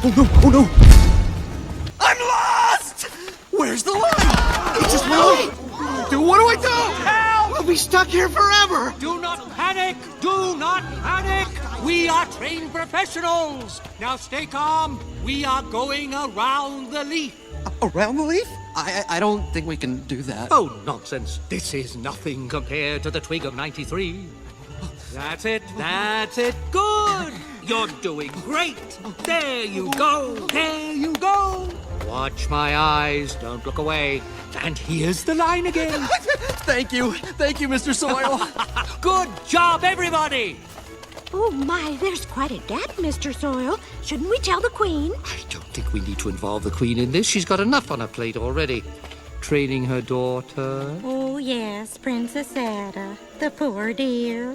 Oh no, oh no! I'm lost! Where's the line? It just went away! What do I do? Help! We'll be stuck here forever! Do not panic! Do not panic! We are trained professionals! Now stay calm. We are going around the leaf. Around the leaf? I don't think we can do that. Oh, nonsense. This is nothing compared to the twig of 93. That's it. That's it. Good. You're doing great. There you go. There you go. Watch my eyes. Don't look away. And here's the line again. Thank you, Mr. Soil. Good job, everybody. Oh my, there's quite a gap, Mr. Soil. Shouldn't we tell the Queen? I don't think we need to involve the Queen in this. She's got enough on her plate already. Training her daughter. Oh yes, Princess Ada, the poor dear.